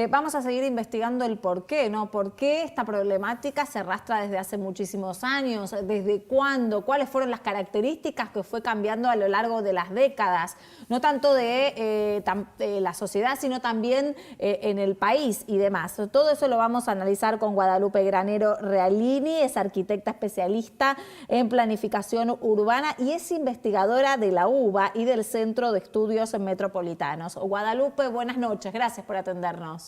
Vamos a seguir investigando el por qué, ¿no? ¿Por qué esta problemática se arrastra desde hace muchísimos años? ¿Desde cuándo? ¿Cuáles fueron las características que fue cambiando a lo largo de las décadas? No tanto de la sociedad, sino también en el país y demás. Todo eso lo vamos a analizar con Guadalupe Granero Realini, es arquitecta especialista en planificación urbana y es investigadora de la UBA y del Centro de Estudios Metropolitanos. Guadalupe, buenas noches, gracias por atendernos.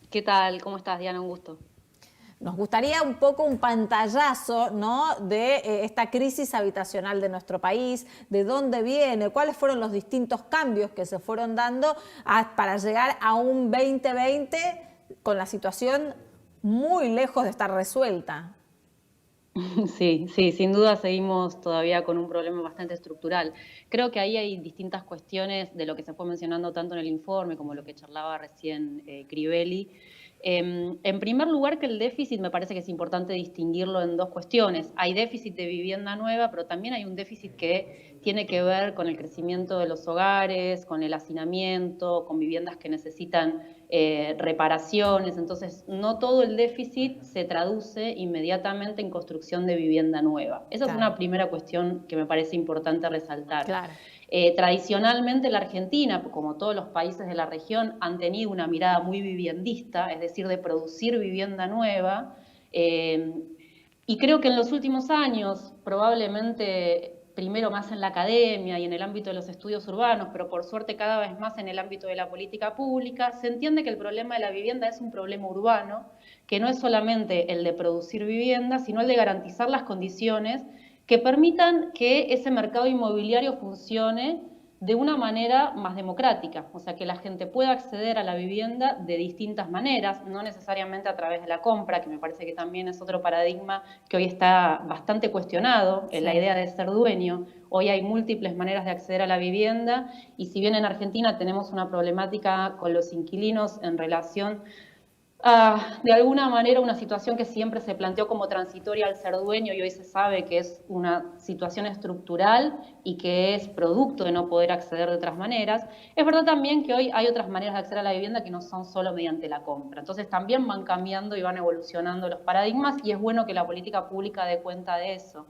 ¿Qué tal? ¿Cómo estás, Diana? Un gusto. Nos gustaría un poco un pantallazo, ¿no?, de esta crisis habitacional de nuestro país, de dónde viene, cuáles fueron los distintos cambios que se fueron dando para llegar a un 2020 con la situación muy lejos de estar resuelta. Sí, sin duda seguimos todavía con un problema bastante estructural. Creo que ahí hay distintas cuestiones de lo que se fue mencionando tanto en el informe como lo que charlaba recién Crivelli. En primer lugar, que el déficit me parece que es importante distinguirlo en dos cuestiones. Hay déficit de vivienda nueva, pero también hay un déficit que tiene que ver con el crecimiento de los hogares, con el hacinamiento, con viviendas que necesitan reparaciones. Entonces, no todo el déficit se traduce inmediatamente en construcción de vivienda nueva. Esa es una primera cuestión que me parece importante resaltar. Claro. Tradicionalmente la Argentina, como todos los países de la región, han tenido una mirada muy viviendista, es decir, de producir vivienda nueva, y creo que en los últimos años, probablemente primero más en la academia y en el ámbito de los estudios urbanos, pero por suerte cada vez más en el ámbito de la política pública, se entiende que el problema de la vivienda es un problema urbano, que no es solamente el de producir vivienda, sino el de garantizar las condiciones que permitan que ese mercado inmobiliario funcione de una manera más democrática, o sea, que la gente pueda acceder a la vivienda de distintas maneras, no necesariamente a través de la compra, que me parece que también es otro paradigma que hoy está bastante cuestionado, la idea de ser dueño. Hoy hay múltiples maneras de acceder a la vivienda y si bien en Argentina tenemos una problemática con los inquilinos en relación de alguna manera una situación que siempre se planteó como transitoria al ser dueño y hoy se sabe que es una situación estructural y que es producto de no poder acceder de otras maneras. Es verdad también que hoy hay otras maneras de acceder a la vivienda que no son solo mediante la compra. Entonces también van cambiando y van evolucionando los paradigmas y es bueno que la política pública dé cuenta de eso.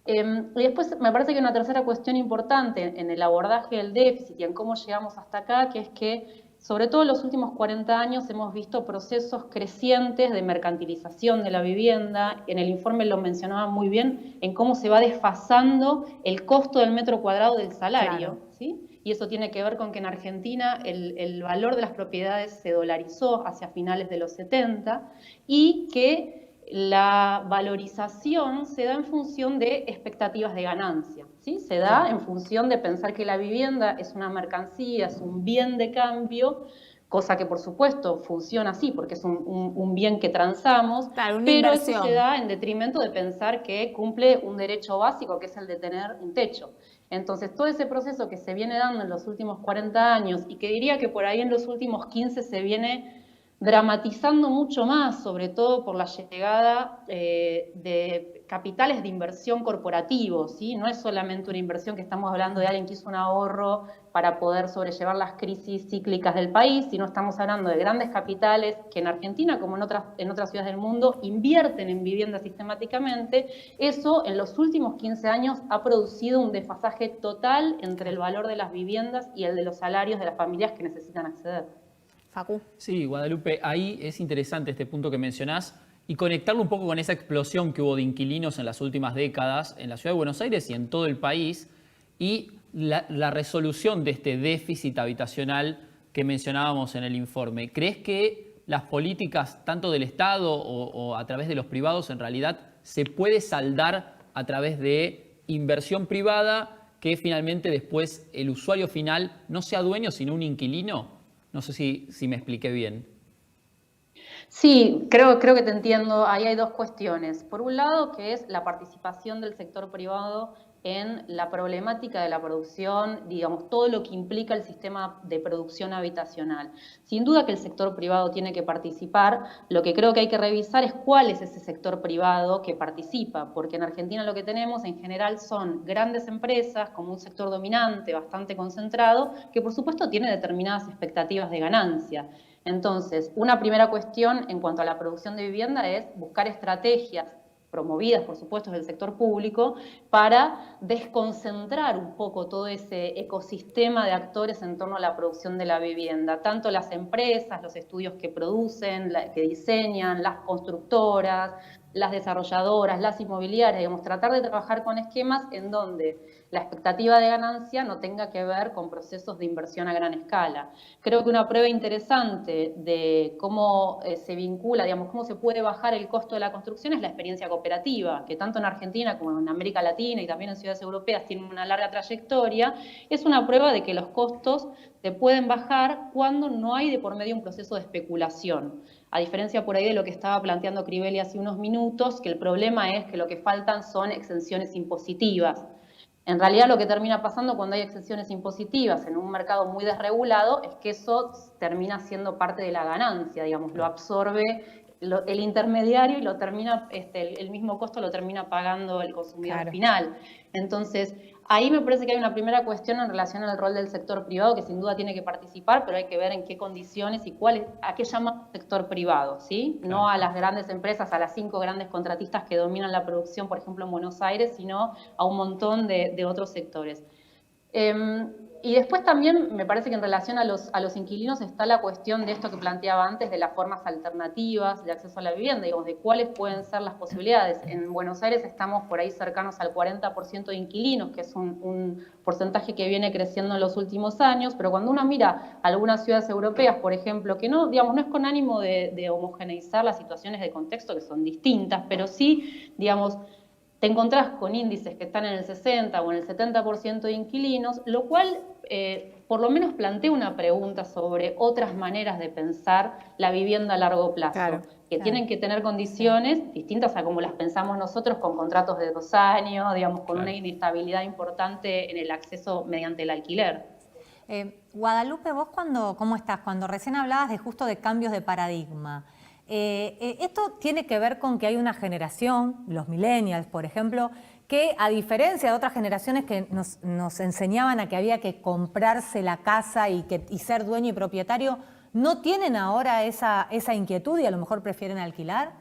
Y después me parece que una tercera cuestión importante en el abordaje del déficit y en cómo llegamos hasta acá, que es que sobre todo en los últimos 40 años hemos visto procesos crecientes de mercantilización de la vivienda. En el informe lo mencionaba muy bien, en cómo se va desfasando el costo del metro cuadrado del salario. Claro. ¿Sí? Y eso tiene que ver con que en Argentina el valor de las propiedades se dolarizó hacia finales de los 70 y que la valorización se da en función de expectativas de ganancia, ¿sí? Se da en función de pensar que la vivienda es una mercancía, es un bien de cambio, cosa que por supuesto funciona así porque es un bien que transamos, claro, pero inversión. eso se da en detrimento de pensar que cumple un derecho básico que es el de tener un techo. Entonces todo ese proceso que se viene dando en los últimos 40 años y que diría que por ahí en los últimos 15 se viene dramatizando mucho más, sobre todo por la llegada de capitales de inversión corporativos, ¿sí? No es solamente una inversión que estamos hablando de alguien que hizo un ahorro para poder sobrellevar las crisis cíclicas del país, sino estamos hablando de grandes capitales que en Argentina, como en otras ciudades del mundo, invierten en vivienda sistemáticamente. Eso en los últimos 15 años ha producido un desfasaje total entre el valor de las viviendas y el de los salarios de las familias que necesitan acceder. Facu. Sí, Guadalupe, ahí es interesante este punto que mencionás y conectarlo un poco con esa explosión que hubo de inquilinos en las últimas décadas en la Ciudad de Buenos Aires y en todo el país y la resolución de este déficit habitacional que mencionábamos en el informe. ¿Crees que las políticas tanto del Estado o a través de los privados en realidad se puede saldar a través de inversión privada que finalmente después el usuario final no sea dueño sino un inquilino? No sé si me expliqué bien. Sí, creo que te entiendo. Ahí hay dos cuestiones. Por un lado, que es la participación del sector privado en la problemática de la producción, digamos, todo lo que implica el sistema de producción habitacional. Sin duda que el sector privado tiene que participar. Lo que creo que hay que revisar es cuál es ese sector privado que participa, porque en Argentina lo que tenemos en general son grandes empresas, como un sector dominante, bastante concentrado, que por supuesto tiene determinadas expectativas de ganancia. Entonces, una primera cuestión en cuanto a la producción de vivienda es buscar estrategias promovidas, por supuesto, del sector público, para desconcentrar un poco todo ese ecosistema de actores en torno a la producción de la vivienda, tanto las empresas, los estudios que producen, que diseñan, las constructoras, las desarrolladoras, las inmobiliarias, digamos, tratar de trabajar con esquemas en donde la expectativa de ganancia no tenga que ver con procesos de inversión a gran escala. Creo que una prueba interesante de cómo se vincula, digamos, cómo se puede bajar el costo de la construcción es la experiencia cooperativa, que tanto en Argentina como en América Latina y también en ciudades europeas tiene una larga trayectoria. Es una prueba de que los costos se pueden bajar cuando no hay de por medio un proceso de especulación. A diferencia por ahí de lo que estaba planteando Crivelli hace unos minutos, que el problema es que lo que faltan son exenciones impositivas. En realidad lo que termina pasando cuando hay exenciones impositivas en un mercado muy desregulado es que eso termina siendo parte de la ganancia, digamos, lo absorbe el intermediario y lo termina, el mismo costo lo termina pagando el consumidor final. Entonces, ahí me parece que hay una primera cuestión en relación al rol del sector privado que sin duda tiene que participar, pero hay que ver en qué condiciones y a qué llama sector privado, ¿sí? No a las grandes empresas, a las 5 grandes contratistas que dominan la producción, por ejemplo, en Buenos Aires, sino a un montón de otros sectores. Y después también me parece que en relación a los inquilinos está la cuestión de esto que planteaba antes, de las formas alternativas de acceso a la vivienda, digamos, de cuáles pueden ser las posibilidades. En Buenos Aires estamos por ahí cercanos al 40% de inquilinos, que es un porcentaje que viene creciendo en los últimos años, pero cuando uno mira algunas ciudades europeas, por ejemplo, que no, digamos, no es con ánimo de homogeneizar las situaciones de contexto que son distintas, pero sí, digamos, te encontrás con índices que están en el 60 o en el 70% de inquilinos, lo cual por lo menos plantea una pregunta sobre otras maneras de pensar la vivienda a largo plazo, que tienen que tener condiciones distintas a como las pensamos nosotros, con contratos de 2 años, digamos, con una inestabilidad importante en el acceso mediante el alquiler. Guadalupe, vos ¿cómo estás? Cuando recién hablabas justo de cambios de paradigma, esto tiene que ver con que hay una generación, los millennials, por ejemplo, que a diferencia de otras generaciones que nos enseñaban a que había que comprarse la casa y ser dueño y propietario, ¿no tienen ahora esa inquietud y a lo mejor prefieren alquilar?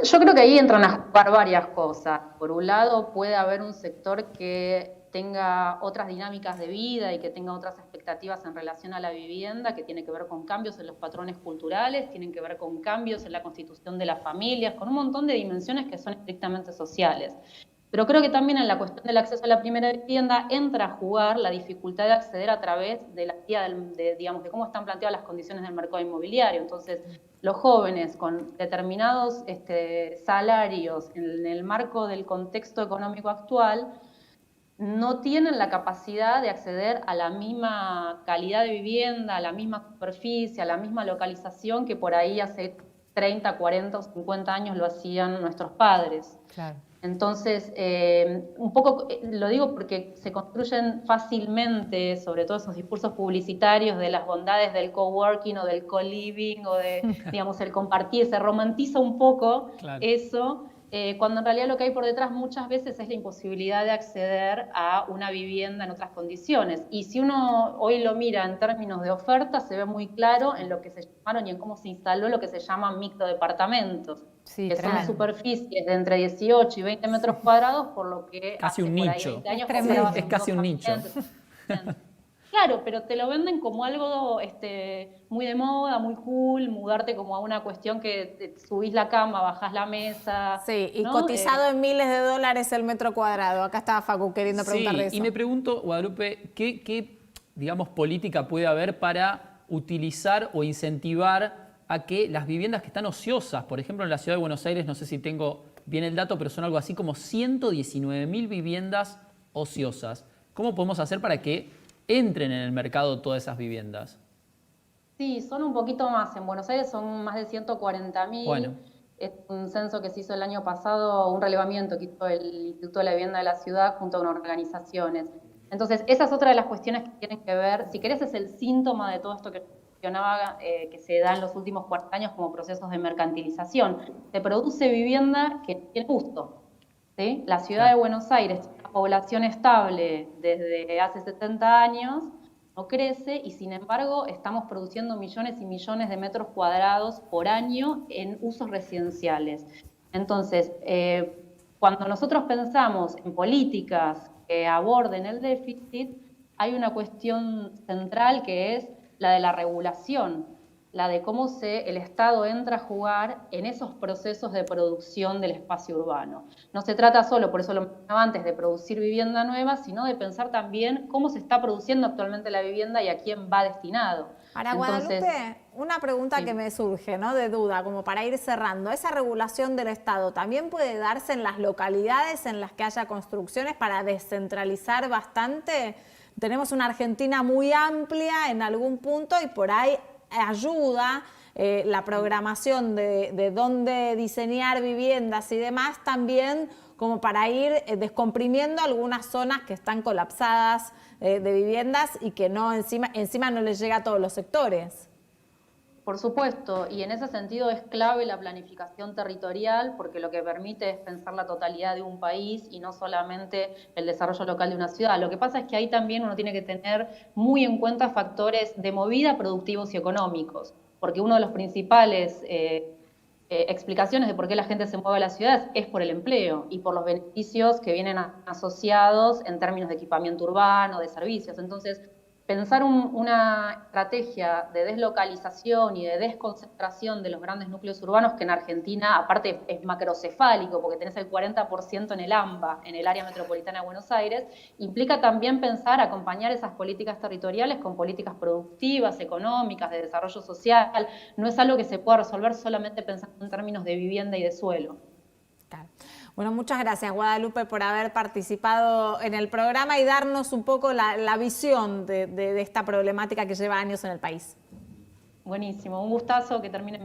Yo creo que ahí entran a jugar varias cosas. Por un lado, puede haber un sector que tenga otras dinámicas de vida y que tenga otras expectativas en relación a la vivienda, que tiene que ver con cambios en los patrones culturales, tienen que ver con cambios en la constitución de las familias, con un montón de dimensiones que son estrictamente sociales. Pero creo que también en la cuestión del acceso a la primera vivienda entra a jugar la dificultad de acceder a través de la guía digamos, de cómo están planteadas las condiciones del mercado inmobiliario. Entonces, los jóvenes con determinados salarios en el marco del contexto económico actual no tienen la capacidad de acceder a la misma calidad de vivienda, a la misma superficie, a la misma localización que por ahí hace 30, 40 o 50 años lo hacían nuestros padres. Claro. Entonces, un poco lo digo porque se construyen fácilmente, sobre todo esos discursos publicitarios de las bondades del coworking o del co-living o de, digamos, el compartir, se romantiza un poco eso, cuando en realidad lo que hay por detrás muchas veces es la imposibilidad de acceder a una vivienda en otras condiciones. Y si uno hoy lo mira en términos de oferta, se ve muy claro en lo que se llamaron y en cómo se instaló lo que se llama microdepartamentos, que son superficies de entre 18 y 20 metros cuadrados, por lo que casi un nicho. Es casi un nicho. Claro, pero te lo venden como algo muy de moda, muy cool, mudarte como a una cuestión que subís la cama, bajás la mesa. Sí, y ¿no? Cotizado en miles de dólares el metro cuadrado. Acá estaba Facu queriendo preguntarle eso. Y me pregunto, Guadalupe, ¿qué digamos, política puede haber para utilizar o incentivar a que las viviendas que están ociosas, por ejemplo en la ciudad de Buenos Aires, no sé si tengo bien el dato, pero son algo así como 119.000 viviendas ociosas. ¿Cómo podemos hacer para que entren en el mercado todas esas viviendas? Sí, son un poquito más. En Buenos Aires son más de 140.000. Bueno. Es un censo que se hizo el año pasado, un relevamiento que hizo el Instituto de la Vivienda de la Ciudad junto con organizaciones. Entonces, esa es otra de las cuestiones que tienen que ver, si querés, es el síntoma de todo esto que mencionaba, que se da en los últimos 40 años como procesos de mercantilización. Se produce vivienda que tiene gusto, ¿sí? La ciudad de Buenos Aires tiene una población estable desde hace 70 años, no crece y sin embargo estamos produciendo millones y millones de metros cuadrados por año en usos residenciales. Entonces, cuando nosotros pensamos en políticas que aborden el déficit, hay una cuestión central que es la de la regulación, la de cómo el Estado entra a jugar en esos procesos de producción del espacio urbano. No se trata solo, por eso lo mencionaba antes, de producir vivienda nueva, sino de pensar también cómo se está produciendo actualmente la vivienda y a quién va destinado. Para Guadalupe, una pregunta que me surge, ¿no? De duda, como para ir cerrando. ¿Esa regulación del Estado también puede darse en las localidades en las que haya construcciones para descentralizar bastante? Tenemos una Argentina muy amplia en algún punto y por ahí ayuda la programación de dónde diseñar viviendas y demás también como para ir descomprimiendo algunas zonas que están colapsadas de viviendas y que no encima no les llega a todos los sectores. Por supuesto, y en ese sentido es clave la planificación territorial porque lo que permite es pensar la totalidad de un país y no solamente el desarrollo local de una ciudad. Lo que pasa es que ahí también uno tiene que tener muy en cuenta factores de movida productivos y económicos, porque uno de los principales explicaciones de por qué la gente se mueve a las ciudades es por el empleo y por los beneficios que vienen asociados en términos de equipamiento urbano, de servicios. Entonces, pensar una estrategia de deslocalización y de desconcentración de los grandes núcleos urbanos, que en Argentina, aparte, es macrocefálico, porque tenés el 40% en el AMBA, en el área metropolitana de Buenos Aires, implica también pensar, acompañar esas políticas territoriales con políticas productivas, económicas, de desarrollo social. No es algo que se pueda resolver solamente pensando en términos de vivienda y de suelo. Claro. Bueno, muchas gracias Guadalupe por haber participado en el programa y darnos un poco la visión de esta problemática que lleva años en el país. Buenísimo, un gustazo, que termine.